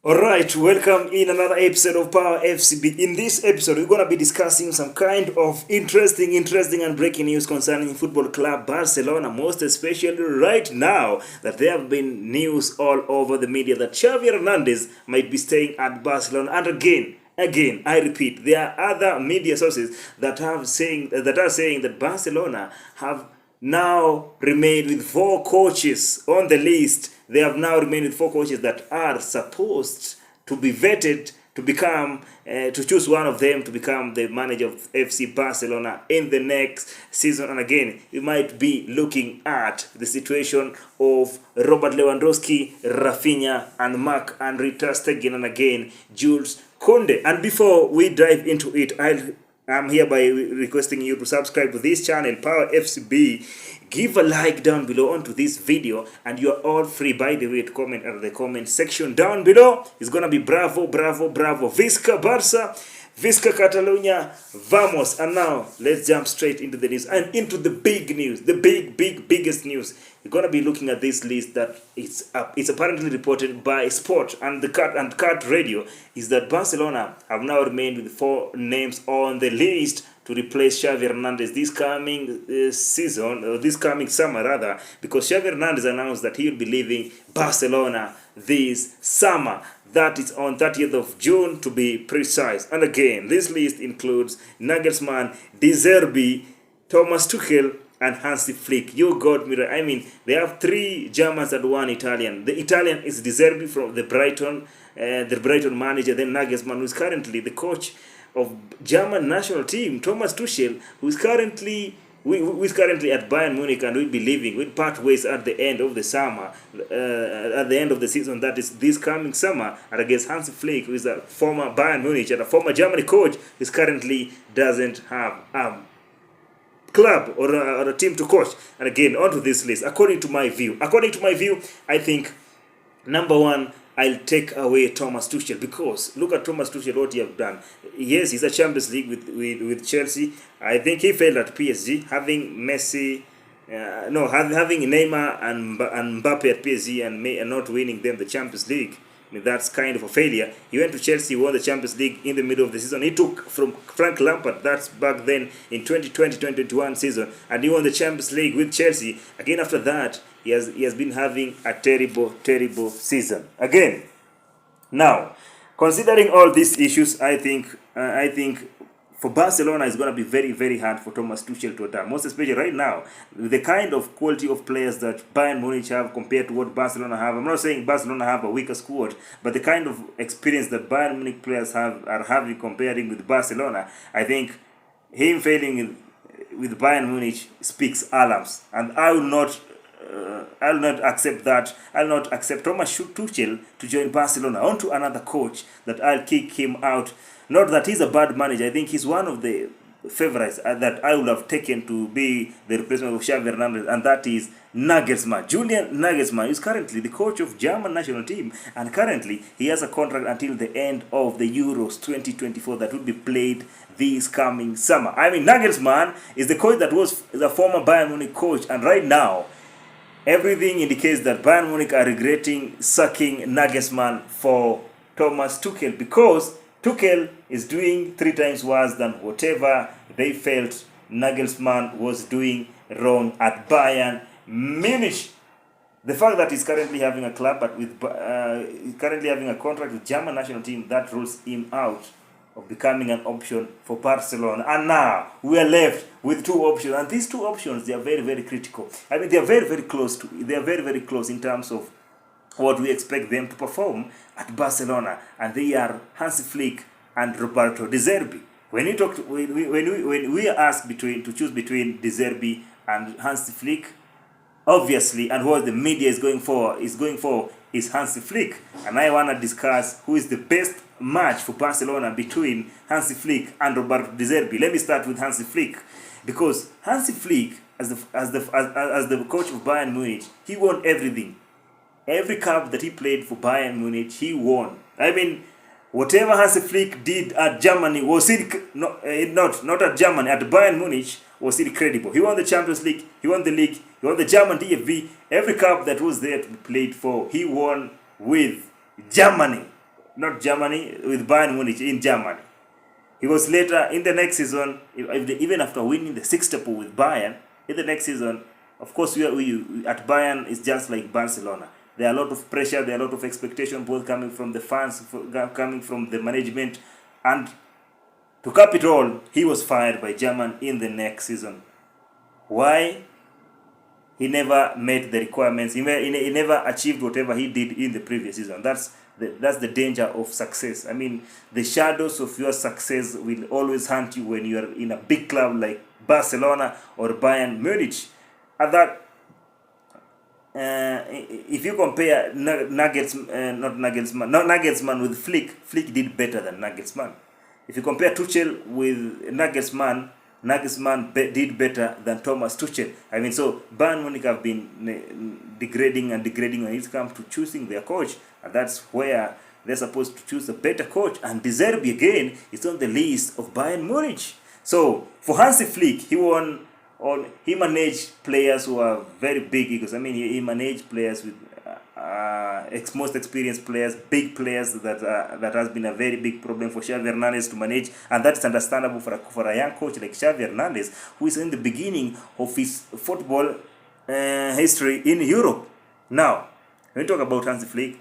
Alright, welcome in another episode of Power FCB. In this episode, we're going to be discussing some kind of interesting and breaking news concerning football club Barcelona, most especially right now that there have been news all over the media that Xavi Hernandez might be staying at Barcelona. And again, I repeat, there are other media sources that are saying that Barcelona have now remained with 4 coaches on the list. They have now remained with 4 coaches that are supposed to be vetted to become, to choose one of them to become the manager of FC Barcelona in the next season. And again, we might be looking at the situation of Robert Lewandowski, Rafinha, and Marc-Andre ter Stegen, and again, Jules Koundé. And before we dive into it, I'm hereby requesting you to subscribe to this channel, Power FCB. Give a like down below onto this video, and you are all free, by the way, to comment at the comment section down below. It's gonna be bravo, bravo, bravo. Visca Barça, Visca Catalunya, vamos. And now let's jump straight into the news and into the big news, the biggest news. You're gonna be looking at this list that it's apparently reported by Sport and the Cut Radio, is that Barcelona have now remained with 4 names on the list to replace Xavi Hernandez this coming season, or this coming summer rather, because Xavi Hernandez announced that he will be leaving Barcelona this summer. That is on 30th of June to be precise. And again, this list includes Nagelsmann, Zerbi, Thomas Tuchel, and HANSI Flick. You got me right. I mean, they have 3 Germans and 1 Italian. The Italian is Zerbi from the Brighton manager, then Nagelsmann, who is currently the coach of German national team, Thomas Tuchel, who is currently at Bayern Munich and will be leaving, will part ways at the end of the summer, at the end of the season, that is this coming summer. And against HANSI Flick, who is a former Bayern Munich and a former Germany coach, who currently doesn't have club or a team to coach. And again, onto this list, according to my view, I think number 1, I'll take away Thomas Tuchel, because look at Thomas Tuchel, what he have done. Yes, he's a Champions League with Chelsea. I think he failed at PSG, having Messi, having Neymar and Mbappe at PSG and not winning them the Champions League. I mean, that's kind of a failure. He went to Chelsea, won the Champions League in the middle of the season. He took from Frank Lampard, that's back then in 2020-2021 season, and he won the Champions League with Chelsea. Again, after that, he has been having a terrible season. Again, now, considering all these issues, I think for Barcelona, it's going to be very hard for Thomas Tuchel to adapt, most especially right now, with the kind of quality of players that Bayern Munich have compared to what Barcelona have. I'm not saying Barcelona have a weaker squad, but the kind of experience that Bayern Munich players are having comparing with Barcelona, I think him failing with Bayern Munich speaks alarms, and I will not accept that. I'll not accept Thomas Tuchel to join Barcelona onto another coach that I'll kick him out. Not that he's a bad manager. I think he's one of the favorites that I would have taken to be the replacement of Xavi Hernandez, and that is Nagelsmann. Julian Nagelsmann is currently the coach of German national team, and currently he has a contract until the end of the Euros 2024 that will be played this coming summer. I mean, Nagelsmann is the coach that was the former Bayern Munich coach, and right now, everything indicates that Bayern Munich are regretting sacking Nagelsmann for Thomas Tuchel, because Tuchel is doing 3 times worse than whatever they felt Nagelsmann was doing wrong at Bayern Munich. The fact that he's currently having a club, but currently having a contract with German national team, that rules him out of becoming an option for Barcelona. And now we are left with 2 options, and these 2 options, they are very critical. I mean, they are very close in terms of what we expect them to perform at Barcelona, and they are HANSI Flick and Roberto De Zerbi. When we are asked to choose between De Zerbi and HANSI Flick, obviously, and what the media is going for is HANSI Flick, and I want to discuss who is the best match for Barcelona between HANSI Flick and Roberto De Zerbi. Let me start with HANSI Flick, because HANSI Flick, as the coach of Bayern Munich, he won everything. Every cup that he played for Bayern Munich, he won. I mean, whatever HANSI Flick did at Germany was not at Germany, at Bayern Munich, was incredible. He won the Champions League, he won the league, he won the German DFB. Every cup that was there to be played for, he won with Germany. not Germany, with Bayern Munich in Germany. He was later, in the next season, even after winning the sextuple with Bayern, in the next season, of course, we at Bayern is just like Barcelona. There are a lot of pressure, there are a lot of expectation, both coming from the fans, coming from the management, and to cap it all, he was fired by German in the next season. Why? He never met the requirements. He never achieved whatever he did in the previous season. That's the danger of success. I mean, the shadows of your success will always haunt you when you are in a big club like Barcelona or Bayern Munich. And that, if you compare Nagelsmann with Flick did better than Nagelsmann. If you compare Tuchel with Nagelsmann did better than Thomas Tuchel. I mean, so Bayern Munich have been degrading when it comes to choosing their coach, and that's where they're supposed to choose a better coach. And Zerbi again is on the list of Bayern Munich. So for Hansi Flick, he managed players who are very big egos. I mean, he managed players with most experienced players, big players that has been a very big problem for Xavi Hernandez to manage, and that's understandable for a young coach like Xavi Hernandez, who is in the beginning of his football history in Europe. Now, when we talk about Hansi Flick,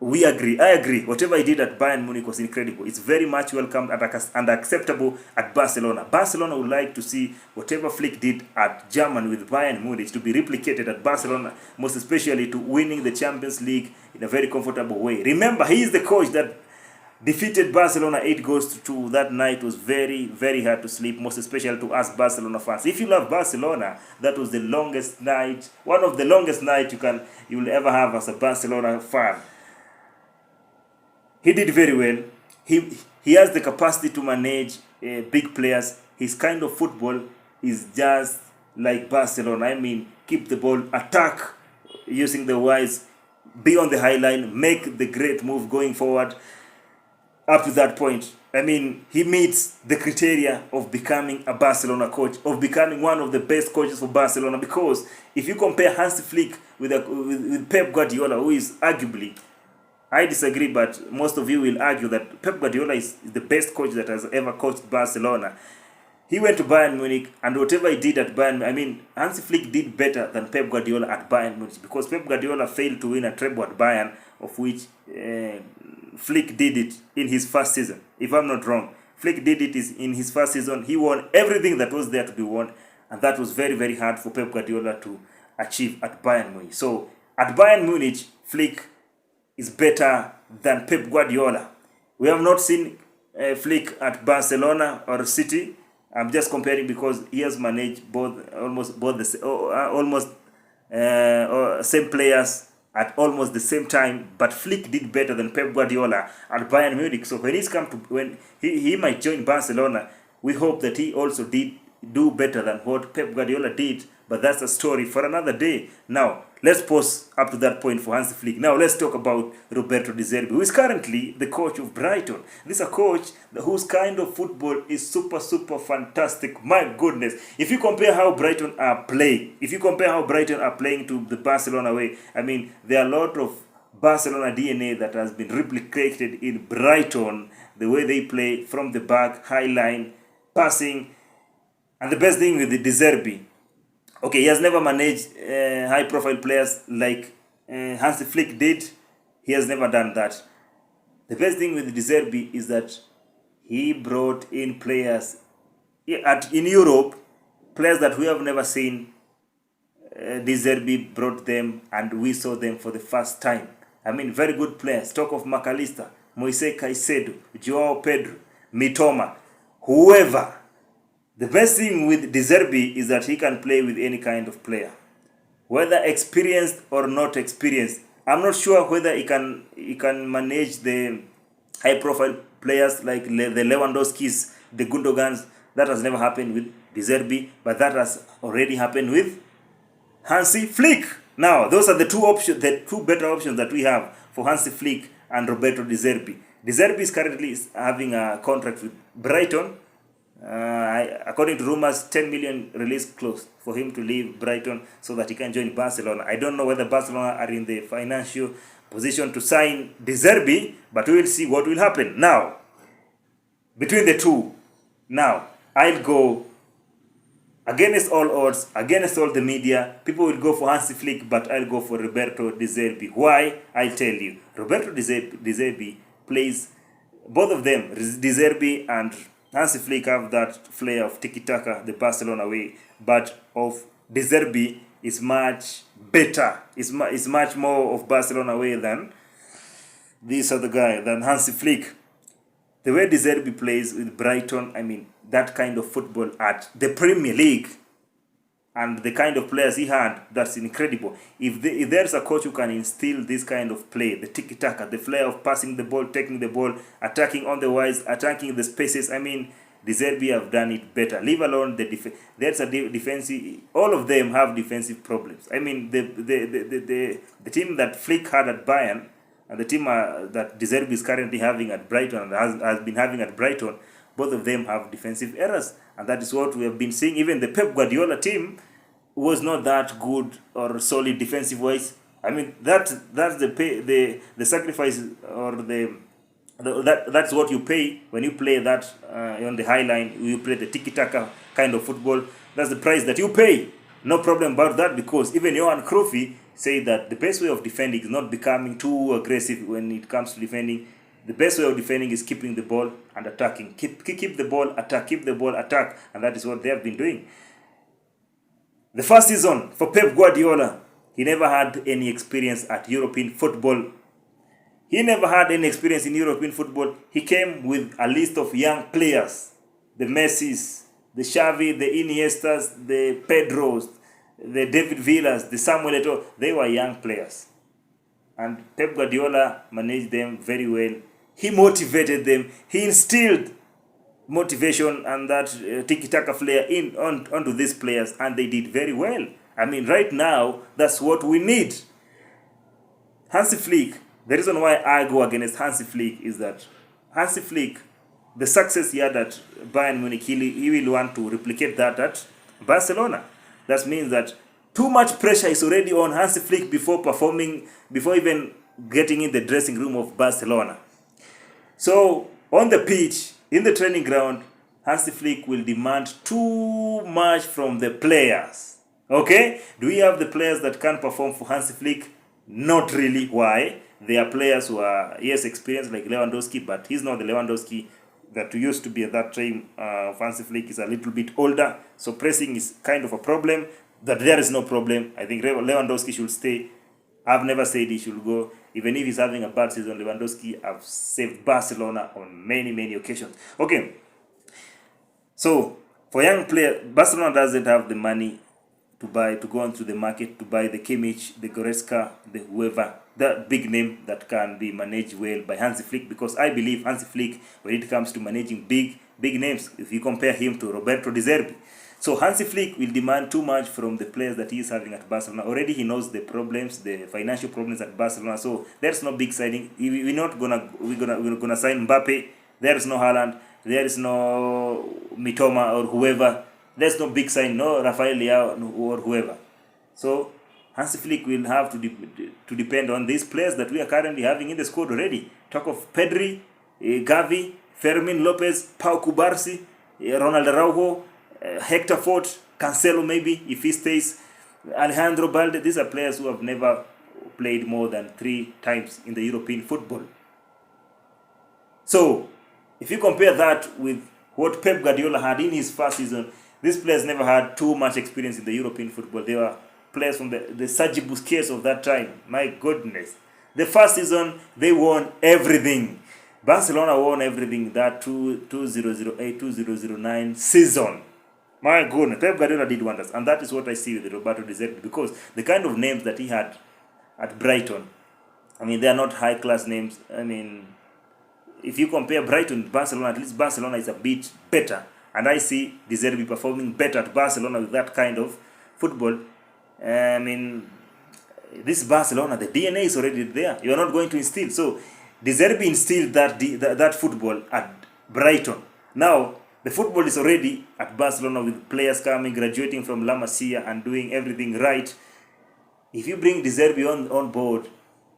I agree. Whatever he did at Bayern Munich was incredible. It's very much welcomed and acceptable at Barcelona. Barcelona would like to see whatever Flick did at Germany with Bayern Munich to be replicated at Barcelona, most especially to winning the Champions League in a very comfortable way. Remember, he is the coach that defeated Barcelona 8-2. That night was very, very hard to sleep, most especially to us Barcelona fans. If you love Barcelona, that was the longest night, one of the longest nights you will ever have as a Barcelona fan. He did very well. He has the capacity to manage big players. His kind of football is just like Barcelona. I mean, keep the ball, attack using the wise, be on the high line, make the great move going forward. Up to that point, I mean, he meets the criteria of becoming a Barcelona coach, of becoming one of the best coaches for Barcelona. Because if you compare Hansi Flick with Pep Guardiola, who is arguably, I disagree, but most of you will argue that Pep Guardiola is the best coach that has ever coached Barcelona. He went to Bayern Munich, and whatever he did at Bayern, I mean, Hansi Flick did better than Pep Guardiola at Bayern Munich, because Pep Guardiola failed to win a treble at Bayern, of which Flick did it in his first season. If I'm not wrong, Flick did it in his first season. He won everything that was there to be won, and that was very, very hard for Pep Guardiola to achieve at Bayern Munich. So at Bayern Munich, Flick is better than Pep Guardiola. We have not seen Flick at Barcelona or City. I'm just comparing because he has managed almost same players at almost the same time. But Flick did better than Pep Guardiola at Bayern Munich. So when he might join Barcelona, we hope that he also do better than what Pep Guardiola did. But that's a story for another day. Now, let's pause up to that point for Hansi Flick. Now, let's talk about Roberto De Zerbi, who is currently the coach of Brighton. This is a coach whose kind of football is super, super fantastic. My goodness. If you compare how Brighton are playing, to the Barcelona way, I mean, there are a lot of Barcelona DNA that has been replicated in Brighton. The way they play from the back, high line, passing. And the best thing with De Zerbi, okay, he has never managed high-profile players like Hansi Flick did. He has never done that. The best thing with De Zerbi is that he brought in players in Europe, players that we have never seen. De Zerbi brought them, and we saw them for the first time. I mean, very good players. Talk of McAllister, Moise Caicedo, Joao Pedro, Mitoma, whoever. The best thing with De Zerbi is that he can play with any kind of player, whether experienced or not experienced. I'm not sure whether he can manage the high-profile players like the Lewandowskis, the Gundogans. That has never happened with De Zerbi, but that has already happened with Hansi Flick. Now, those are the two better options that we have for Hansi Flick and Roberto De Zerbi. De Zerbi is currently having a contract with Brighton. According to rumors, 10 million release clause for him to leave Brighton so that he can join Barcelona. I don't know whether Barcelona are in the financial position to sign Zerbi, but we will see what will happen. Now, between the two, now, I'll go against all odds, against all the media. People will go for Hansi Flick, but I'll go for Roberto Zerbi. Why? I'll tell you. Roberto Zerbi plays, both of them, Zerbi and Hansi Flick, have that flair of tiki-taka, the Barcelona way, but of Zerbi is much better. It's much more of Barcelona way than this other guy, than Hansi Flick. The way Zerbi plays with Brighton, I mean, that kind of football at the Premier League and the kind of players he had, that's incredible. If there's a coach who can instill this kind of play, the tiki-taka, the flair of passing the ball, taking the ball, attacking on the wise, attacking the spaces, I mean, Zerbi have done it better. Leave alone the defense. There's a defensive. All of them have defensive problems. I mean, the team that Flick had at Bayern and the team that Zerbi is currently having at Brighton and has been having at Brighton, both of them have defensive errors, and that is what we have been seeing. Even the Pep Guardiola team was not that good or solid defensive wise. I mean, that's the sacrifice, or that's what you pay when you play that on the high line. You play the tiki-taka kind of football. That's the price that you pay. No problem about that, because even Johan Cruyff say that the best way of defending is not becoming too aggressive when it comes to defending. The best way of defending is keeping the ball and attacking. Keep the ball, attack, keep the ball, attack. And that is what they have been doing. The first season for Pep Guardiola, he never had any experience at European football. He never had any experience in European football. He came with a list of young players. The Messis, the Xavi, the Iniestas, the Pedros, the David Villas, the Samuel Eto'o. They were young players. And Pep Guardiola managed them very well. He motivated them. He instilled motivation and that tiki-taka flair onto these players, and they did very well. I mean, right now, that's what we need. Hansi Flick, the reason why I go against Hansi Flick is that Hansi Flick, the success he had at Bayern Munich, he will want to replicate that at Barcelona. That means that too much pressure is already on Hansi Flick before even getting in the dressing room of Barcelona. So, on the pitch, in the training ground, Hansi Flick will demand too much from the players. Okay? Do we have the players that can perform for Hansi Flick? Not really. Why? There are players who are, yes, experienced, like Lewandowski, but he's not the Lewandowski that used to be at that time. Hansi Flick is a little bit older, so pressing is kind of a problem. That there is no problem. I think Lewandowski should stay. I've never said he should go. Even if he's having a bad season, Lewandowski have saved Barcelona on many occasions. Okay. So, for young players, Barcelona doesn't have the money to go onto the market to buy the Kimmich, the Goretzka, the whoever, that big name that can be managed well by Hansi Flick, because I believe Hansi Flick, when it comes to managing big names, if you compare him to Roberto Zerbi, so Hansi Flick will demand too much from the players that he is having at Barcelona. Already he knows the problems, the financial problems at Barcelona. So there's no big signing. We're gonna sign Mbappe. There's no Haaland. There is no Mitoma or whoever. There's no big sign, no Rafael Leao or whoever. So Hansi Flick will have to depend on these players that we are currently having in the squad already. Talk of Pedri, Gavi, Fermin Lopez, Pau Cubarsí, Ronald Araujo, Hector Ford, Cancelo maybe, if he stays, Alejandro Balde. These are players who have never played more than 3 times in the European football. So, if you compare that with what Pep Guardiola had in his first season, these players never had too much experience in the European football. They were players from the Sergi Busquets of that time. My goodness. The first season, they won everything. Barcelona won everything that 2008-2009 season. My goodness, Pep Guardiola did wonders. And that is what I see with Roberto Zerbi, because the kind of names that he had at Brighton, I mean, they are not high-class names. I mean, if you compare Brighton with Barcelona, at least Barcelona is a bit better. And I see Zerbi performing better at Barcelona with that kind of football. I mean, this Barcelona, the DNA is already there. You are not going to instill. So, Zerbi instilled that football at Brighton. Now, the football is already at Barcelona with players coming, graduating from La Masia and doing everything right. If you bring Zerbi on board,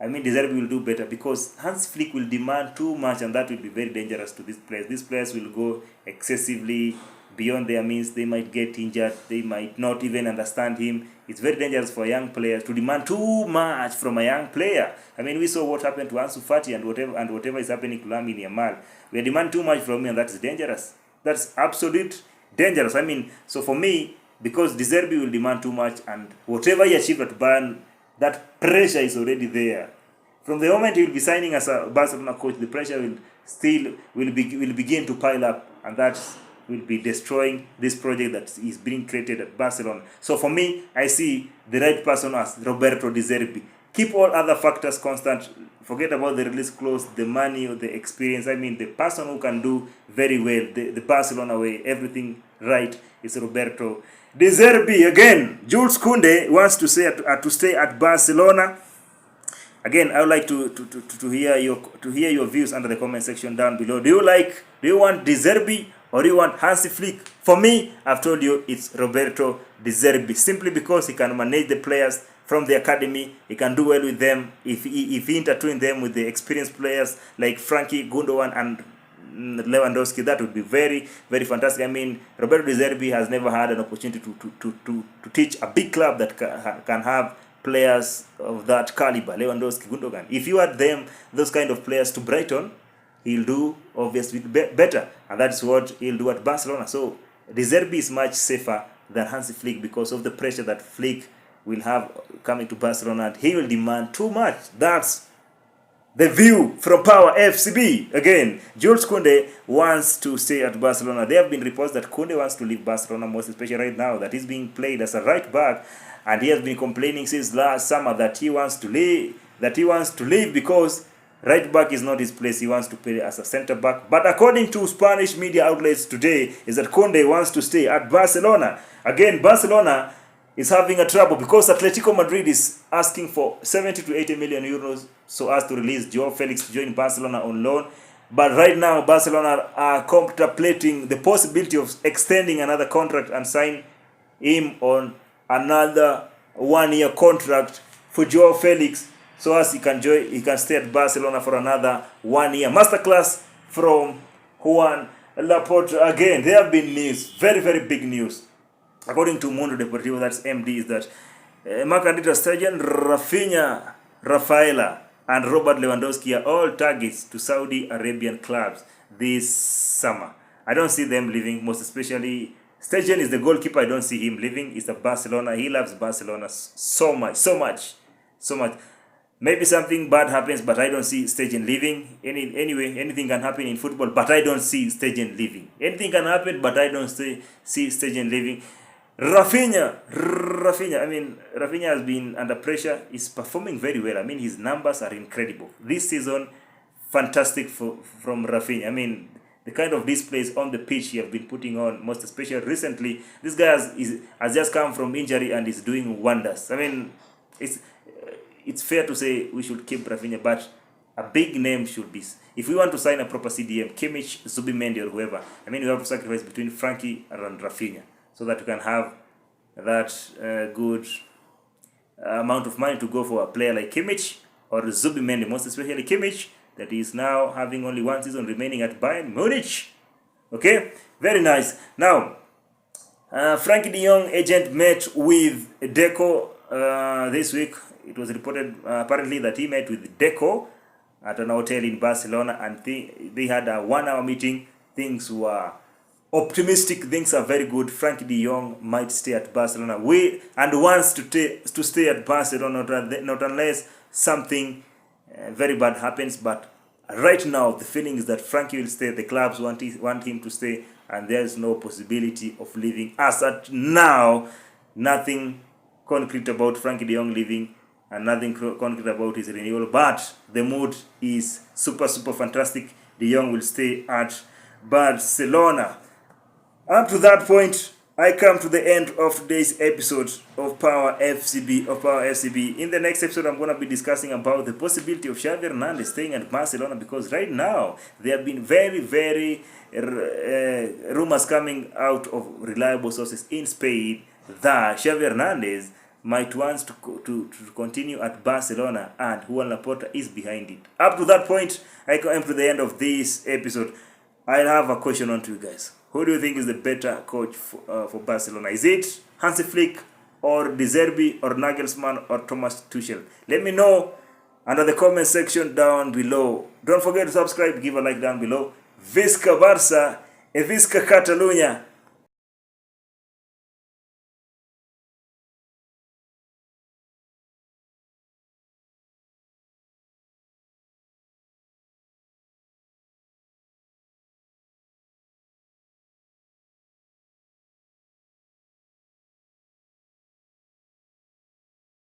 I mean, Zerbi will do better because Hans Flick will demand too much, and that will be very dangerous to these players. These players will go excessively beyond their means. They might get injured. They might not even understand him. It's very dangerous for young players to demand too much from a young player. I mean, we saw what happened to Ansu Fati and whatever is happening to Lamine Yamal. We demand too much from him, and that's dangerous. That's absolute dangerous. I mean, so for me, because De Zerbi will demand too much, and whatever he achieved at Bayern, that pressure is already there. From the moment he will be signing as a Barcelona coach, the pressure will begin to pile up, and that will be destroying this project that is being created at Barcelona. So for me, I see the right person as Roberto De Zerbi. Keep all other factors constant. Forget about the release clause, the money, or the experience. I mean, the person who can do very well, the Barcelona way, everything right, is Roberto De Zerbi. Again, Jules Koundé wants to stay at Barcelona. Again, I would like to hear your views under the comment section down below. Do you want De Zerbi or do you want Hansi Flick? For me, I've told you it's Roberto De Zerbi, simply because he can manage the players from the academy. He can do well with them. If he intertwine them with the experienced players like Frankie, Gundogan, and Lewandowski, that would be very, very fantastic. I mean, Roberto De Zerbi has never had an opportunity to teach a big club that can have players of that caliber, Lewandowski, Gundogan. If you add those kind of players to Brighton, he'll do obviously better, and that's what he'll do at Barcelona. So De Zerbi is much safer than Hansi Flick because of the pressure that Flick will have coming to Barcelona, and he will demand too much. That's the view from Power FCB. Again, Jules Koundé wants to stay at Barcelona. There have been reports that Koundé wants to leave Barcelona, most especially right now that he's being played as a right back, and he has been complaining since last summer that he wants to leave. Because right back is not his place. He wants to play as a center back. But according to Spanish media outlets today, is that Koundé wants to stay at Barcelona. Again, Barcelona is having a trouble because Atletico Madrid is asking for 70 to 80 million euros so as to release Joao Felix to join Barcelona on loan. But right now, Barcelona are contemplating the possibility of extending another contract and sign him on another one-year contract for Joao Felix, so as he can stay at Barcelona for another 1 year. Masterclass from Juan Laporta. Again, there have been news, very, very big news. According to Mundo Deportivo, that's MD, is that Marc-Andre ter Stegen, Rafinha, Rafaela, and Robert Lewandowski are all targets to Saudi Arabian clubs this summer. I don't see them leaving, most especially Stegen is the goalkeeper. I don't see him leaving. It's a Barcelona. He loves Barcelona so much. Maybe something bad happens, but I don't see Stegen leaving. Anyway, anything can happen in football, but I don't see Stegen leaving. Anything can happen, but I don't see Stegen leaving. Rafinha. I mean, Rafinha has been under pressure. He's performing very well. I mean, his numbers are incredible. This season, fantastic from Rafinha. I mean, the kind of displays on the pitch he has been putting on, most especially recently. This guy has just come from injury and is doing wonders. I mean, it's fair to say we should keep Rafinha, but a big name should be. If we want to sign a proper CDM, Kimmich, Zubimendi, or whoever, I mean, we have to sacrifice between Frankie and Rafinha so that we can have that good amount of money to go for a player like Kimmich or Zubimendi, most especially Kimmich, that is now having only one season remaining at Bayern Munich. Okay, very nice. Now, Frankie de Jong agent met with Deco this week. It was reported apparently that he met with Deco at an hotel in Barcelona, and they had a 1 hour meeting. Things were optimistic. Things are very good. Frankie de Jong might stay at Barcelona. And wants to stay at Barcelona, not unless something very bad happens. But right now, the feeling is that Frankie will stay. The clubs want him to stay, and there's no possibility of leaving. As at now, nothing concrete about Frankie de Jong leaving, and nothing concrete about his renewal. But the mood is super fantastic. De Jong will stay at Barcelona. Up to that point, I come to the end of today's episode of Power FCB. In the next episode, I'm going to be discussing about the possibility of Xavi Hernandez staying at Barcelona, because right now there have been very rumors coming out of reliable sources in Spain that Xavi Hernandez might want to continue at Barcelona, and Juan Laporta is behind it. Up to that point, I come to the end of this episode. I have a question on to you guys. Who do you think is the better coach for Barcelona? Is it HANSI Flick, or Zerbi, or Nagelsmann, or Thomas Tuchel? Let me know under the comment section down below. Don't forget to subscribe, give a like down below. Visca Barça e Visca Catalunya.